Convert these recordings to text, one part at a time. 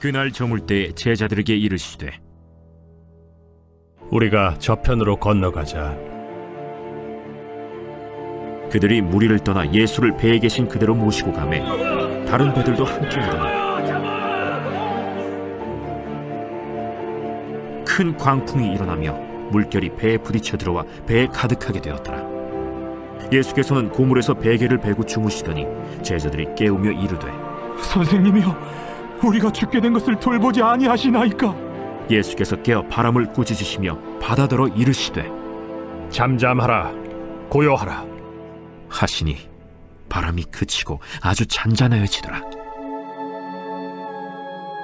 그날 저물 때 제자들에게 이르시되 우리가 저편으로 건너가자. 그들이 무리를 떠나 예수를 배에 계신 그대로 모시고 가매 다른 배들도 함께 오더니 큰 광풍이 일어나며 물결이 배에 부딪혀 들어와 배에 가득하게 되었더라. 예수께서는 고물에서 베개를 베고 주무시더니 제자들이 깨우며 이르되 선생님이여, 우리가 죽게 된 것을 돌보지 아니하시나이까? 예수께서 깨어 바람을 꾸짖으시며 바다더러 이르시되 잠잠하라, 고요하라. 하시니 바람이 그치고 아주 잔잔하여지더라.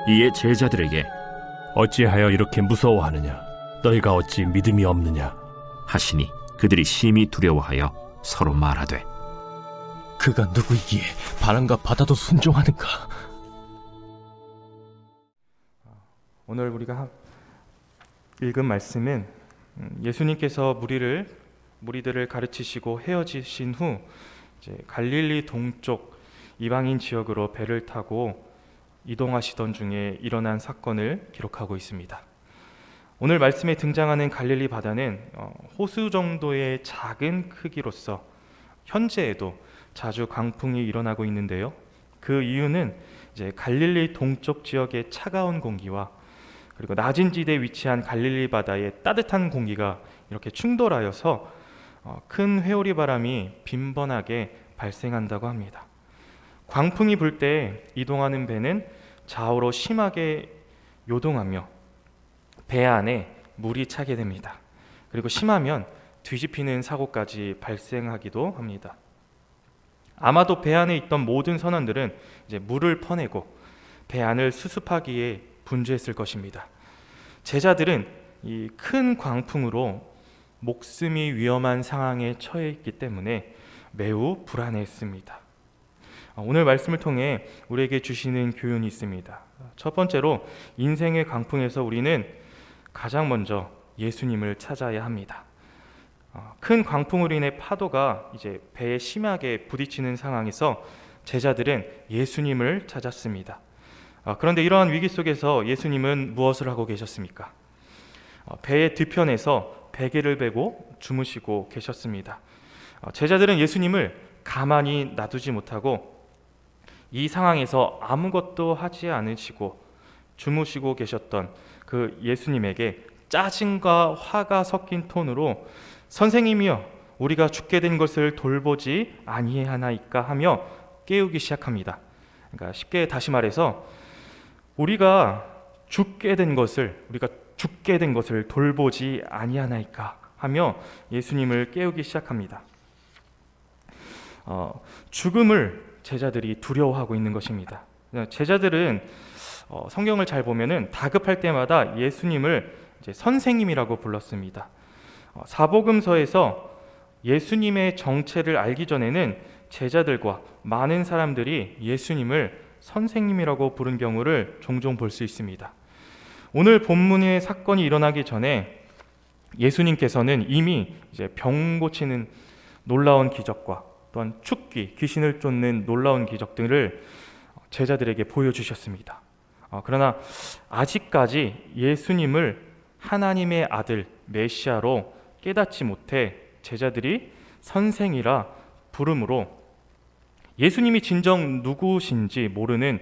이에 제자들에게 어찌하여 이렇게 무서워하느냐? 너희가 어찌 믿음이 없느냐? 하시니 그들이 심히 두려워하여 서로 말하되 그가 누구이기에 바람과 바다도 순종하는가? 오늘 우리가 읽은 말씀은 예수님께서 무리들을 가르치시고 헤어지신 후 이제 갈릴리 동쪽 이방인 지역으로 배를 타고 이동하시던 중에 일어난 사건을 기록하고 있습니다. 오늘 말씀에 등장하는 갈릴리 바다는 호수 정도의 작은 크기로서 현재에도 자주 강풍이 일어나고 있는데요. 그 이유는 이제 갈릴리 동쪽 지역의 차가운 공기와 그리고 낮은 지대에 위치한 갈릴리 바다의 따뜻한 공기가 이렇게 충돌하여서 큰 회오리 바람이 빈번하게 발생한다고 합니다. 광풍이 불 때 이동하는 배는 좌우로 심하게 요동하며 배 안에 물이 차게 됩니다. 그리고 심하면 뒤집히는 사고까지 발생하기도 합니다. 아마도 배 안에 있던 모든 선원들은 이제 물을 퍼내고 배 안을 수습하기에 분주했을 것입니다. 제자들은 이 큰 광풍으로 목숨이 위험한 상황에 처해 있기 때문에 매우 불안했습니다. 오늘 말씀을 통해 우리에게 주시는 교훈이 있습니다. 첫 번째로 인생의 광풍에서 우리는 가장 먼저 예수님을 찾아야 합니다. 큰 광풍으로 인해 파도가 이제 배에 심하게 부딪히는 상황에서 제자들은 예수님을 찾았습니다. 그런데 이러한 위기 속에서 예수님은 무엇을 하고 계셨습니까? 배의 뒤편에서 베개를 베고 주무시고 계셨습니다. 제자들은 예수님을 가만히 놔두지 못하고 이 상황에서 아무것도 하지 않으시고 주무시고 계셨던 그 예수님에게 짜증과 화가 섞인 톤으로 선생님이여, 우리가 죽게 된 것을 돌보지 아니하나이까 하며 깨우기 시작합니다. 그러니까 쉽게 다시 말해서 우리가 죽게 된 것을 돌보지 아니하나이까 하며 예수님을 깨우기 시작합니다. 죽음을 제자들이 두려워하고 있는 것입니다. 제자들은 성경을 잘 보면은 다급할 때마다 예수님을 이제 선생님이라고 불렀습니다. 사복음서에서 예수님의 정체를 알기 전에는 제자들과 많은 사람들이 예수님을 선생님이라고 부른 경우를 종종 볼 수 있습니다. 오늘 본문의 사건이 일어나기 전에 예수님께서는 이미 이제 병 고치는 놀라운 기적과 또한 축기, 귀신을 쫓는 놀라운 기적들을 제자들에게 보여주셨습니다. 그러나 아직까지 예수님을 하나님의 아들 메시아로 깨닫지 못해 제자들이 선생이라 부름으로 예수님이 진정 누구신지 모르는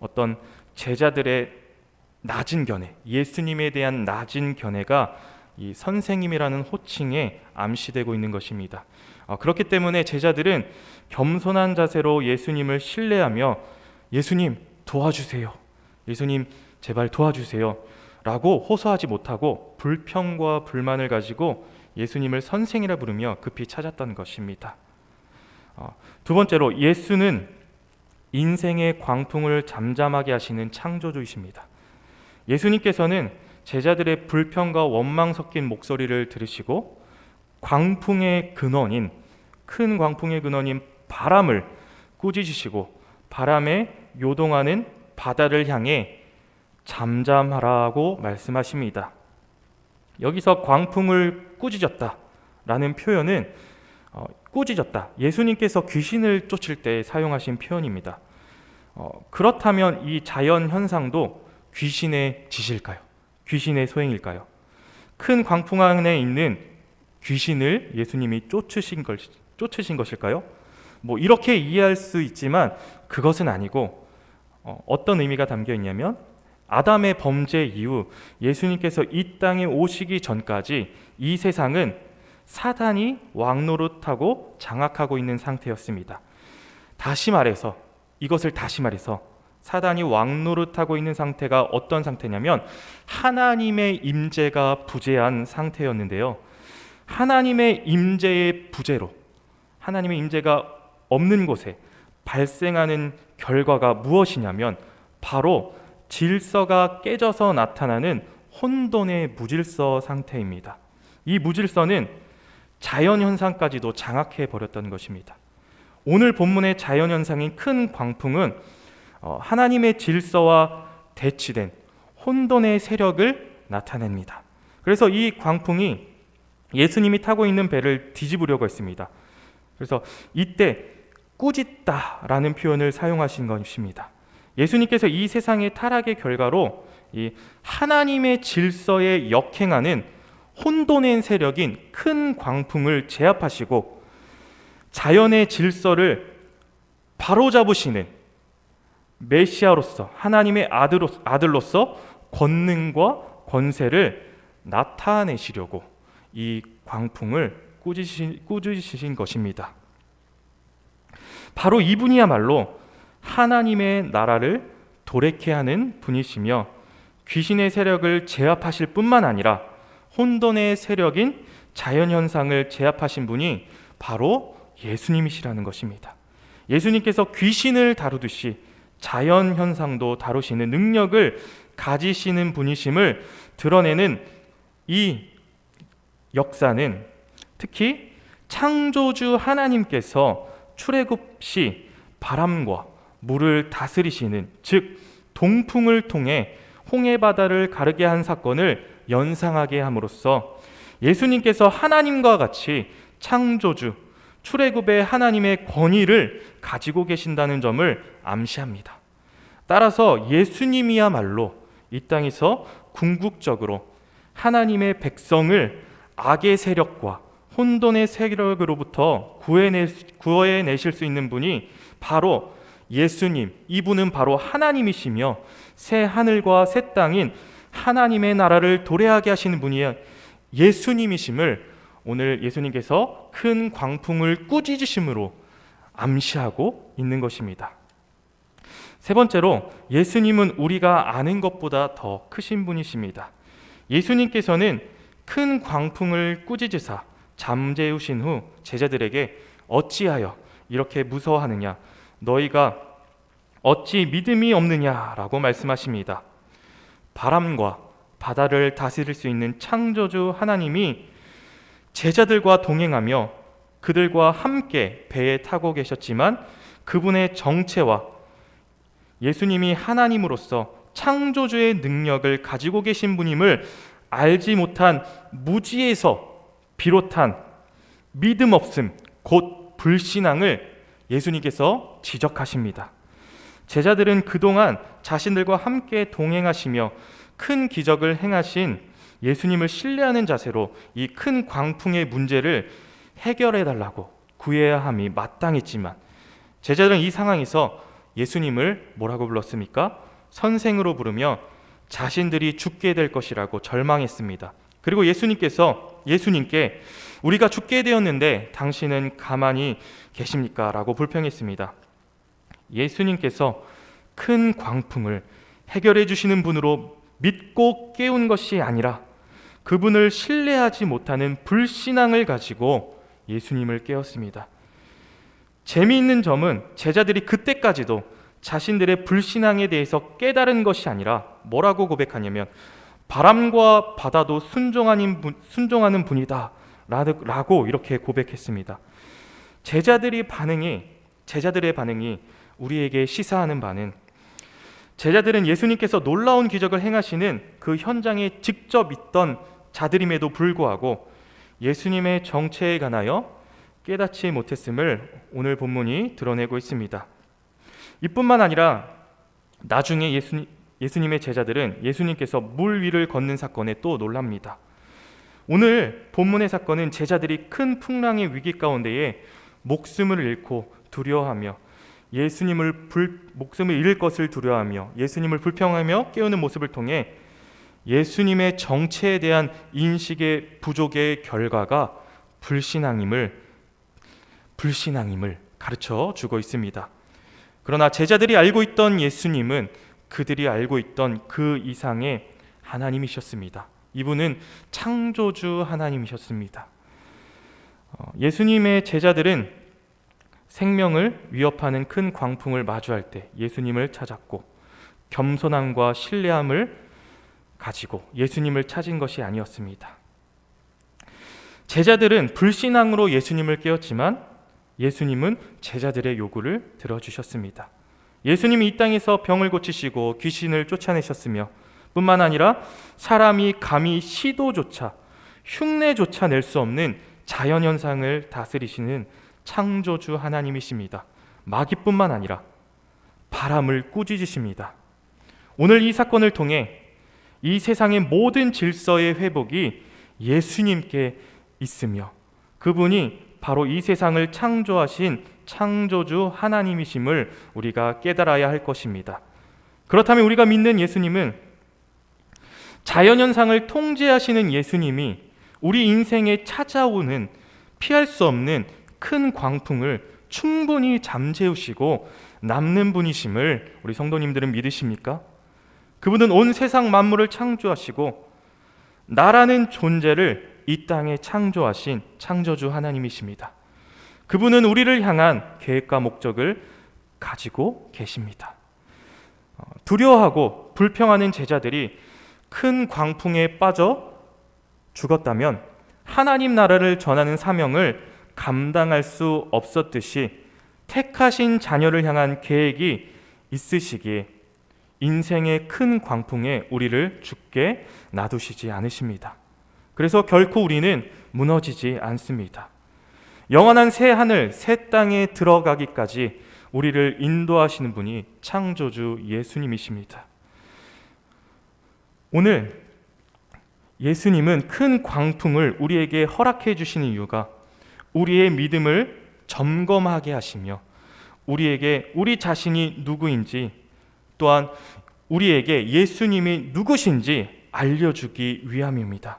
어떤 제자들의 낮은 견해, 예수님에 대한 낮은 견해가 이 선생님이라는 호칭에 암시되고 있는 것입니다. 그렇기 때문에 제자들은 겸손한 자세로 예수님을 신뢰하며 예수님 도와주세요, 예수님 제발 도와주세요 라고 호소하지 못하고 불평과 불만을 가지고 예수님을 선생이라 부르며 급히 찾았던 것입니다. 두 번째로 예수는 인생의 광풍을 잠잠하게 하시는 창조주이십니다. 예수님께서는 제자들의 불평과 원망 섞인 목소리를 들으시고 광풍의 근원인, 큰 광풍의 근원인 바람을 꾸짖으시고 바람에 요동하는 바다를 향해 잠잠하라고 말씀하십니다. 여기서 광풍을 꾸짖었다라는 표현은 꾸짖었다, 예수님께서 귀신을 쫓을 때 사용하신 표현입니다. 그렇다면 이 자연 현상도 귀신의 짓일까요? 귀신의 소행일까요? 큰 광풍 안에 있는 귀신을 예수님이 쫓으신 것일까요? 이렇게 이해할 수 있지만 그것은 아니고 어떤 의미가 담겨 있냐면 아담의 범죄 이후 예수님께서 이 땅에 오시기 전까지 이 세상은 사단이 왕노릇하고 장악하고 있는 상태였습니다. 이것을 다시 말해서 사단이 왕노릇하고 있는 상태가 어떤 상태냐면 하나님의 임재가 부재한 상태였는데요. 하나님의 임재의 부재로, 하나님의 임재가 없는 곳에 발생하는 결과가 무엇이냐면 바로 질서가 깨져서 나타나는 혼돈의 무질서 상태입니다. 이 무질서는 자연현상까지도 장악해 버렸던 것입니다. 오늘 본문의 자연현상인 큰 광풍은 하나님의 질서와 대치된 혼돈의 세력을 나타냅니다. 그래서 이 광풍이 예수님이 타고 있는 배를 뒤집으려고 했습니다. 그래서 이때 꾸짖다라는 표현을 사용하신 것입니다. 예수님께서 이 세상의 타락의 결과로 이 하나님의 질서에 역행하는 혼돈의 세력인 큰 광풍을 제압하시고 자연의 질서를 바로잡으시는 메시아로서, 하나님의 아들로서 권능과 권세를 나타내시려고 이 광풍을 꾸짖으신 것입니다. 바로 이분이야말로 하나님의 나라를 도래케 하는 분이시며 귀신의 세력을 제압하실 뿐만 아니라 혼돈의 세력인 자연현상을 제압하신 분이 바로 예수님이시라는 것입니다. 예수님께서 귀신을 다루듯이 자연현상도 다루시는 능력을 가지시는 분이심을 드러내는 이 역사는 특히 창조주 하나님께서 출애굽 시 바람과 물을 다스리시는, 즉 동풍을 통해 홍해바다를 가르게 한 사건을 연상하게 함으로써 예수님께서 하나님과 같이 창조주, 출애굽의 하나님의 권위를 가지고 계신다는 점을 암시합니다. 따라서 예수님이야말로 이 땅에서 궁극적으로 하나님의 백성을 악의 세력과 혼돈의 세력으로부터 구해내실 수 있는 분이 바로 예수님, 이분은 바로 하나님이시며 새 하늘과 새 땅인 하나님의 나라를 도래하게 하시는 분이 예수님이심을 오늘 예수님께서 큰 광풍을 꾸짖으심으로 암시하고 있는 것입니다. 세 번째로 예수님은 우리가 아는 것보다 더 크신 분이십니다. 예수님께서는 큰 광풍을 꾸짖으사 잠재우신 후 제자들에게 어찌하여 이렇게 무서워하느냐, 너희가 어찌 믿음이 없느냐라고 말씀하십니다. 바람과 바다를 다스릴 수 있는 창조주 하나님이 제자들과 동행하며 그들과 함께 배에 타고 계셨지만 그분의 정체와 예수님이 하나님으로서 창조주의 능력을 가지고 계신 분임을 알지 못한 무지에서 비롯한 믿음 없음, 곧 불신앙을 예수님께서 지적하십니다. 제자들은 그동안 자신들과 함께 동행하시며 큰 기적을 행하신 예수님을 신뢰하는 자세로 이 큰 광풍의 문제를 해결해달라고 구해야 함이 마땅했지만 제자들은 이 상황에서 예수님을 뭐라고 불렀습니까? 선생으로 부르며 자신들이 죽게 될 것이라고 절망했습니다. 그리고 예수님께 우리가 죽게 되었는데 당신은 가만히 계십니까? 라고 불평했습니다. 예수님께서 큰 광풍을 해결해 주시는 분으로 믿고 깨운 것이 아니라 그분을 신뢰하지 못하는 불신앙을 가지고 예수님을 깨웠습니다. 재미있는 점은 제자들이 그때까지도 자신들의 불신앙에 대해서 깨달은 것이 아니라 뭐라고 고백하냐면 바람과 바다도 순종하는 분이다 라고 이렇게 고백했습니다. 제자들의 반응이 우리에게 시사하는 바는 제자들은 예수님께서 놀라운 기적을 행하시는 그 현장에 직접 있던 자들임에도 불구하고 예수님의 정체에 관하여 깨닫지 못했음을 오늘 본문이 드러내고 있습니다. 이뿐만 아니라 나중에 예수님의 제자들은 예수님께서 물 위를 걷는 사건에 또 놀랍니다. 오늘 본문의 사건은 제자들이 큰 풍랑의 위기 가운데에 목숨을 잃고 두려워하며 목숨을 잃을 것을 두려워하며 예수님을 불평하며 깨우는 모습을 통해 예수님의 정체에 대한 인식의 부족의 결과가 불신앙임을 가르쳐 주고 있습니다. 그러나 제자들이 알고 있던 예수님은 그들이 알고 있던 그 이상의 하나님이셨습니다. 이분은 창조주 하나님이셨습니다. 예수님의 제자들은 생명을 위협하는 큰 광풍을 마주할 때 예수님을 찾았고 겸손함과 신뢰함을 가지고 예수님을 찾은 것이 아니었습니다. 제자들은 불신앙으로 예수님을 깨웠지만 예수님은 제자들의 요구를 들어주셨습니다. 예수님이 이 땅에서 병을 고치시고 귀신을 쫓아내셨으며 뿐만 아니라 사람이 감히 시도조차 흉내조차 낼 수 없는 자연현상을 다스리시는 창조주 하나님이십니다. 마귀뿐만 아니라 바람을 꾸짖으십니다. 오늘 이 사건을 통해 이 세상의 모든 질서의 회복이 예수님께 있으며 그분이 바로 이 세상을 창조하신 창조주 하나님이심을 우리가 깨달아야 할 것입니다. 그렇다면 우리가 믿는 예수님은 자연현상을 통제하시는 예수님이 우리 인생에 찾아오는 피할 수 없는 큰 광풍을 충분히 잠재우시고 남는 분이심을 우리 성도님들은 믿으십니까? 그분은 온 세상 만물을 창조하시고 나라는 존재를 이 땅에 창조하신 창조주 하나님이십니다. 그분은 우리를 향한 계획과 목적을 가지고 계십니다. 두려워하고 불평하는 제자들이 큰 광풍에 빠져 죽었다면 하나님 나라를 전하는 사명을 감당할 수 없었듯이 택하신 자녀를 향한 계획이 있으시기에 인생의 큰 광풍에 우리를 죽게 놔두시지 않으십니다. 그래서 결코 우리는 무너지지 않습니다. 영원한 새 하늘, 새 땅에 들어가기까지 우리를 인도하시는 분이 창조주 예수님이십니다. 오늘 예수님은 큰 광풍을 우리에게 허락해 주시는 이유가 우리의 믿음을 점검하게 하시며 우리에게 우리 자신이 누구인지 또한 우리에게 예수님이 누구신지 알려주기 위함입니다.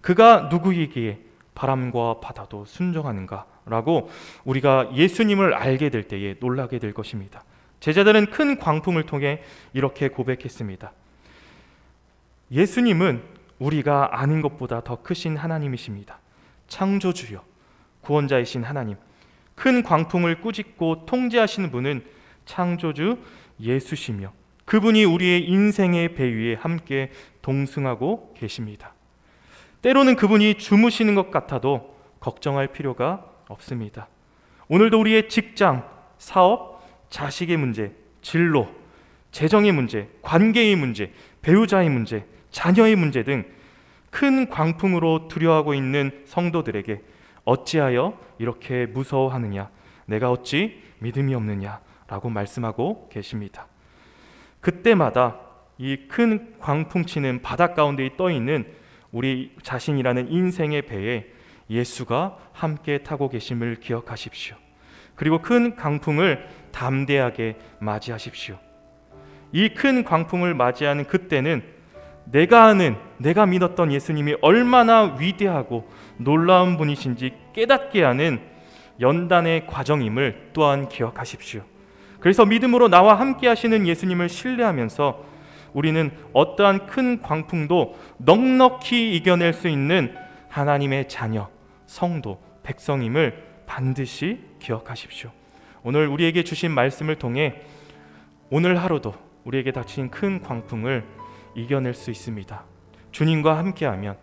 그가 누구이기에 바람과 바다도 순종하는가라고 우리가 예수님을 알게 될 때에 놀라게 될 것입니다. 제자들은 큰 광풍을 통해 이렇게 고백했습니다. 예수님은 우리가 아는 것보다 더 크신 하나님이십니다. 창조주여, 구원자이신 하나님, 큰 광풍을 꾸짖고 통제하시는 분은 창조주 예수시며 그분이 우리의 인생의 배 위에 함께 동승하고 계십니다. 때로는 그분이 주무시는 것 같아도 걱정할 필요가 없습니다. 오늘도 우리의 직장, 사업, 자식의 문제, 진로, 재정의 문제, 관계의 문제, 배우자의 문제, 자녀의 문제 등 큰 광풍으로 두려워하고 있는 성도들에게 어찌하여 이렇게 무서워하느냐, 내가 어찌 믿음이 없느냐 라고 말씀하고 계십니다. 그때마다 이 큰 광풍 치는 바다 가운데 떠 있는 우리 자신이라는 인생의 배에 예수가 함께 타고 계심을 기억하십시오. 그리고 큰 광풍을 담대하게 맞이하십시오. 이 큰 광풍을 맞이하는 그때는 내가 믿었던 예수님이 얼마나 위대하고 놀라운 분이신지 깨닫게 하는 연단의 과정임을 또한 기억하십시오. 그래서 믿음으로 나와 함께 하시는 예수님을 신뢰하면서 우리는 어떠한 큰 광풍도 넉넉히 이겨낼 수 있는 하나님의 자녀, 성도, 백성임을 반드시 기억하십시오. 오늘 우리에게 주신 말씀을 통해 오늘 하루도 우리에게 닥친 큰 광풍을 이겨낼 수 있습니다. 주님과 함께하면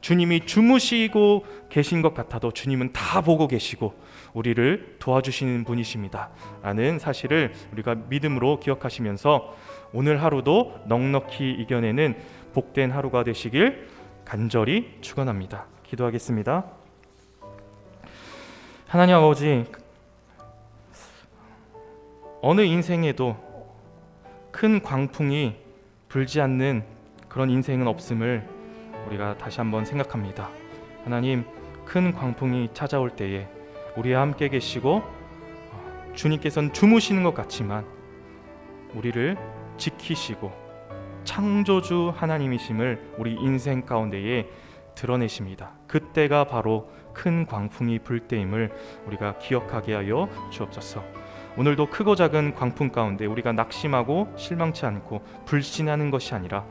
주님이 주무시고 계신 것 같아도 주님은 다 보고 계시고 우리를 도와주시는 분이십니다 라는 사실을 우리가 믿음으로 기억하시면서 오늘 하루도 넉넉히 이겨내는 복된 하루가 되시길 간절히 축원합니다. 기도하겠습니다. 하나님 아버지, 어느 인생에도 큰 광풍이 불지 않는 그런 인생은 없음을 우리가 다시 한번 생각합니다. 하나님, 큰 광풍이 찾아올 때에 우리와 함께 계시고 주님께서는 주무시는 것 같지만 우리를 지키시고 창조주 하나님이심을 우리 인생 가운데에 드러내십니다. 그때가 바로 큰 광풍이 불 때임을 우리가 기억하게 하여 주옵소서. 오늘도 크고 작은 광풍 가운데 우리가 낙심하고 실망치 않고 불신하는 것이 아니라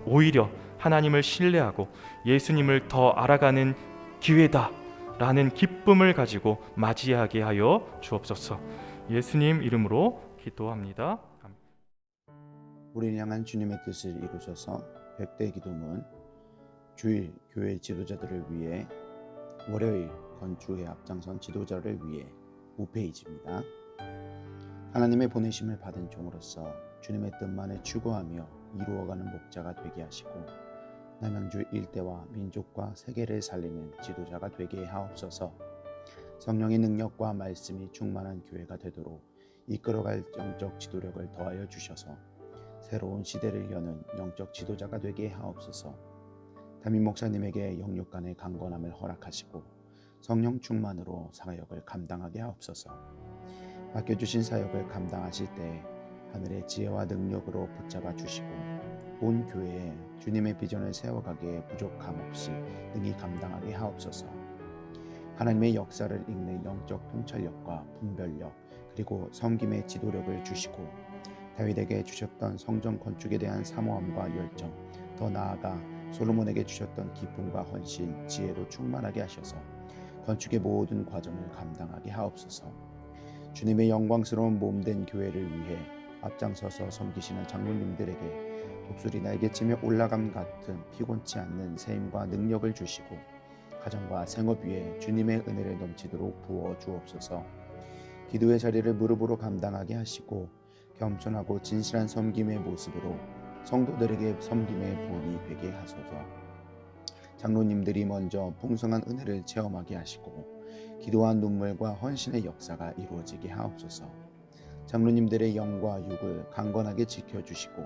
오히려 하나님을 신뢰하고 예수님을 더 알아가는 기회다라는 기쁨을 가지고 맞이하게 하여 주옵소서. 예수님 이름으로 기도합니다. 아멘. 우리를 향한 주님의 뜻을 이루셔서 100대 기도문, 주일 교회 지도자들을 위해, 월요일 건축에 앞장선 지도자를 위해 5페이지입니다. 하나님의 보내심을 받은 종으로서 주님의 뜻만을 추구하며 이루어가는 목자가 되게 하시고 남양주 일대와 민족과 세계를 살리는 지도자가 되게 하옵소서. 성령의 능력과 말씀이 충만한 교회가 되도록 이끌어갈 영적 지도력을 더하여 주셔서 새로운 시대를 여는 영적 지도자가 되게 하옵소서. 담임 목사님에게 영육간의 강건함을 허락하시고 성령 충만으로 사역을 감당하게 하옵소서. 맡겨주신 사역을 감당하실 때 하늘의 지혜와 능력으로 붙잡아 주시고 온 교회에 주님의 비전을 세워가기에 부족함 없이 능히 감당하게 하옵소서. 하나님의 역사를 읽는 영적 통찰력과 분별력, 그리고 섬김의 지도력을 주시고 다윗에게 주셨던 성전 건축에 대한 사모함과 열정, 더 나아가 솔로몬에게 주셨던 기쁨과 헌신, 지혜로 충만하게 하셔서 건축의 모든 과정을 감당하게 하옵소서. 주님의 영광스러운 몸된 교회를 위해 앞장서서 섬기시는 장로님들에게 독수리 날개치며 올라감 같은 피곤치 않는 세임과 능력을 주시고 가정과 생업 위에 주님의 은혜를 넘치도록 부어 주옵소서. 기도의 자리를 무릎으로 감당하게 하시고 겸손하고 진실한 섬김의 모습으로 성도들에게 섬김의 본이 되게 하소서. 장로님들이 먼저 풍성한 은혜를 체험하게 하시고 기도한 눈물과 헌신의 역사가 이루어지게 하옵소서. 장로님들의 영과 육을 강건하게 지켜주시고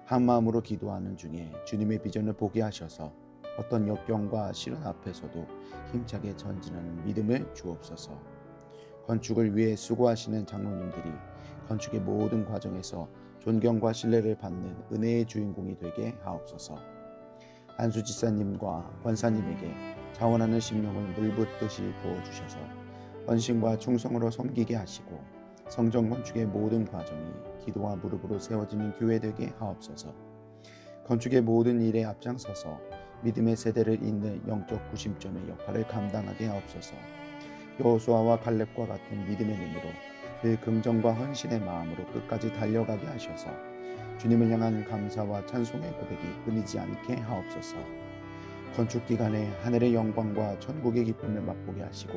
한 마음으로 기도하는 중에 주님의 비전을 보게 하셔서 어떤 역경과 시련 앞에서도 힘차게 전진하는 믿음을 주옵소서. 건축을 위해 수고하시는 장로님들이 건축의 모든 과정에서 존경과 신뢰를 받는 은혜의 주인공이 되게 하옵소서. 안수 지사님과 권사님에게 자원하는 심령을 물붓듯이 부어주셔서 헌신과 충성으로 섬기게 하시고 성전 건축의 모든 과정이 기도와 무릎으로 세워지는 교회 되게 하옵소서. 건축의 모든 일에 앞장서서 믿음의 세대를 잇는 영적 구심점의 역할을 감당하게 하옵소서. 여호수아와 갈렙과 같은 믿음의 눈으로 그 긍정과 헌신의 마음으로 끝까지 달려가게 하셔서 주님을 향한 감사와 찬송의 고백이 끊이지 않게 하옵소서. 건축 기간에 하늘의 영광과 천국의 기쁨을 맛보게 하시고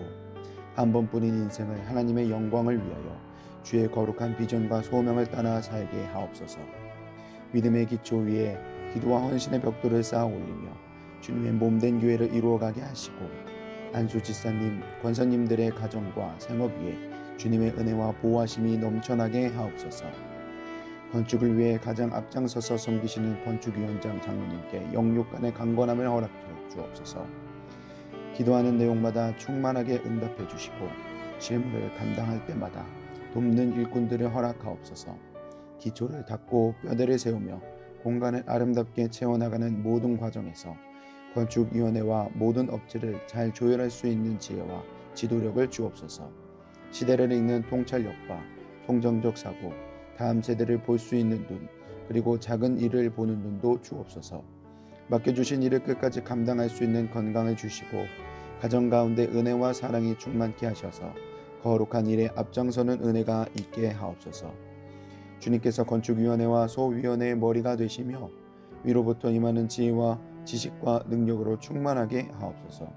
한 번뿐인 인생을 하나님의 영광을 위하여 주의 거룩한 비전과 소명을 따라 살게 하옵소서. 믿음의 기초 위에 기도와 헌신의 벽돌을 쌓아 올리며 주님의 몸된 교회를 이루어가게 하시고 안수 지사님, 권사님들의 가정과 생업 위에 주님의 은혜와 보호하심이 넘쳐나게 하옵소서. 건축을 위해 가장 앞장서서 섬기시는 건축위원장 장로님께 영육간의 강건함을 허락해 주옵소서. 기도하는 내용마다 충만하게 응답해 주시고 실무를 감당할 때마다 돕는 일꾼들을 허락하옵소서. 기초를 닦고 뼈대를 세우며 공간을 아름답게 채워나가는 모든 과정에서 건축위원회와 모든 업체를 잘 조율할 수 있는 지혜와 지도력을 주옵소서. 시대를 읽는 통찰력과 통정적 사고, 다음 세대를 볼 수 있는 눈, 그리고 작은 일을 보는 눈도 주옵소서. 맡겨주신 일을 끝까지 감당할 수 있는 건강을 주시고 가정 가운데 은혜와 사랑이 충만케 하셔서 거룩한 일에 앞장서는 은혜가 있게 하옵소서. 주님께서 건축위원회와 소위원회의 머리가 되시며 위로부터 임하는 지혜와 지식과 능력으로 충만하게 하옵소서.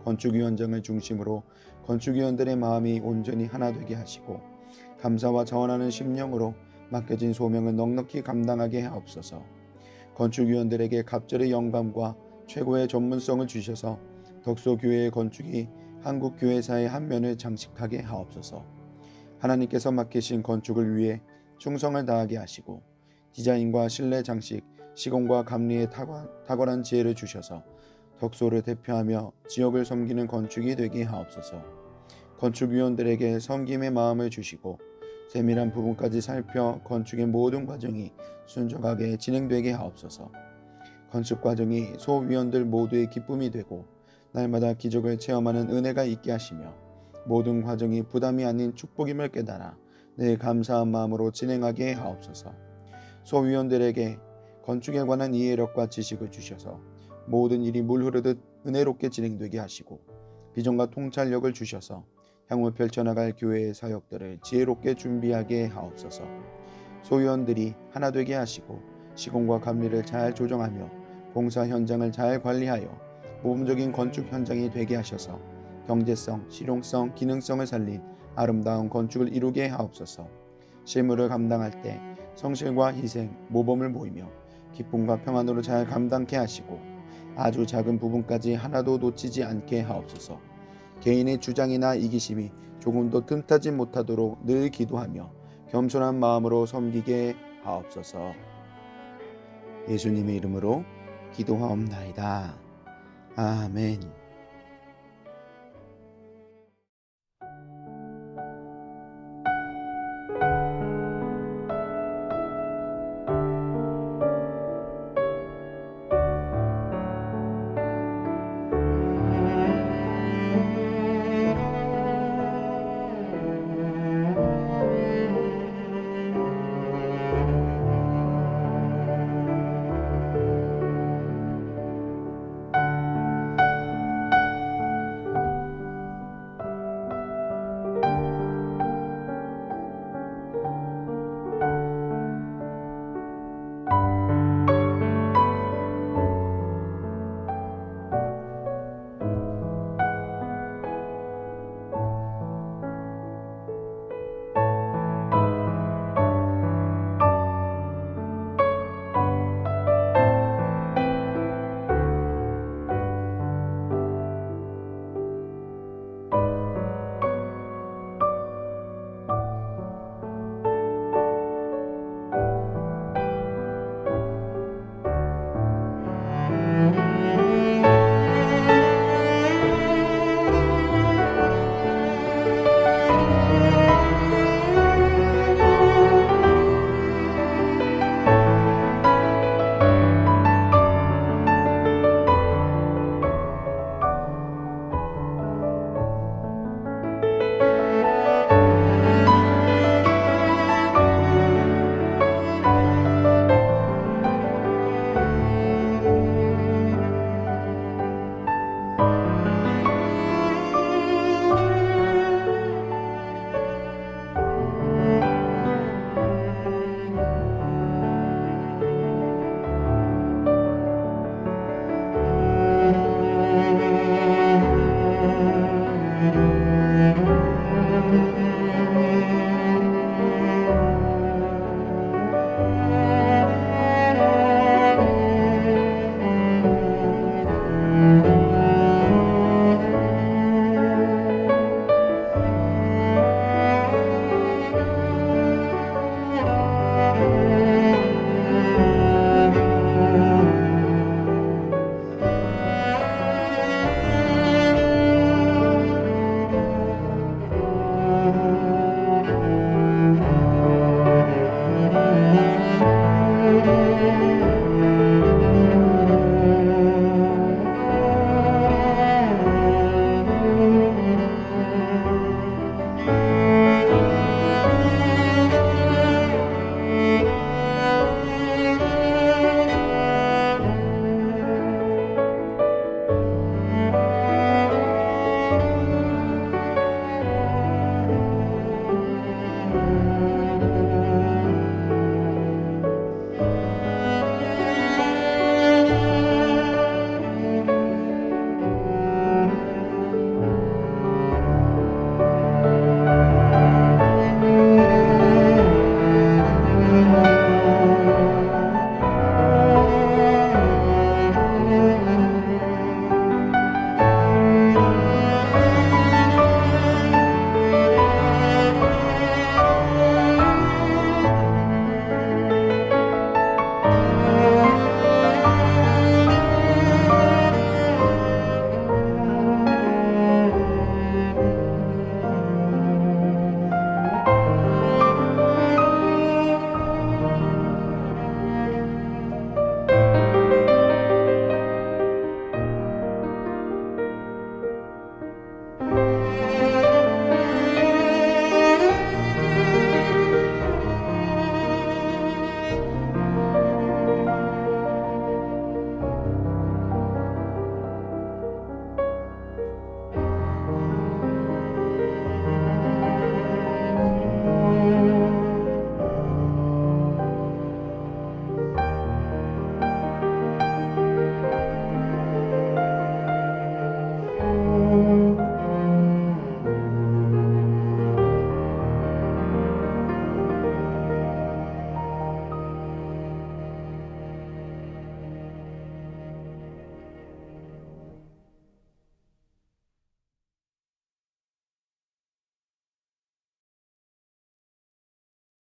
건축위원장을 중심으로 건축위원들의 마음이 온전히 하나 되게 하시고 감사와 자원하는 심령으로 맡겨진 소명을 넉넉히 감당하게 하옵소서. 건축위원들에게 갑절의 영감과 최고의 전문성을 주셔서 덕소교회의 건축이 한국교회사의 한 면을 장식하게 하옵소서. 하나님께서 맡기신 건축을 위해 충성을 다하게 하시고 디자인과 실내 장식, 시공과 감리에 탁월한 지혜를 주셔서 덕소를 대표하며 지역을 섬기는 건축이 되게 하옵소서. 건축위원들에게 섬김의 마음을 주시고 세밀한 부분까지 살펴 건축의 모든 과정이 순조하게 진행되게 하옵소서. 건축 과정이 소위원들 모두의 기쁨이 되고 날마다 기적을 체험하는 은혜가 있게 하시며 모든 과정이 부담이 아닌 축복임을 깨달아 늘 감사한 마음으로 진행하게 하옵소서. 소위원들에게 건축에 관한 이해력과 지식을 주셔서 모든 일이 물 흐르듯 은혜롭게 진행되게 하시고 비전과 통찰력을 주셔서 향후 펼쳐나갈 교회의 사역들을 지혜롭게 준비하게 하옵소서. 소위원들이 하나 되게 하시고 시공과 감리를 잘 조정하며 공사 현장을 잘 관리하여 모범적인 건축 현장이 되게 하셔서 경제성, 실용성, 기능성을 살린 아름다운 건축을 이루게 하옵소서. 실무를 감당할 때 성실과 희생, 모범을 모이며 기쁨과 평안으로 잘 감당케 하시고 아주 작은 부분까지 하나도 놓치지 않게 하옵소서. 개인의 주장이나 이기심이 조금도 틈타지 못하도록 늘 기도하며 겸손한 마음으로 섬기게 하옵소서. 예수님의 이름으로 기도하옵나이다. 아멘.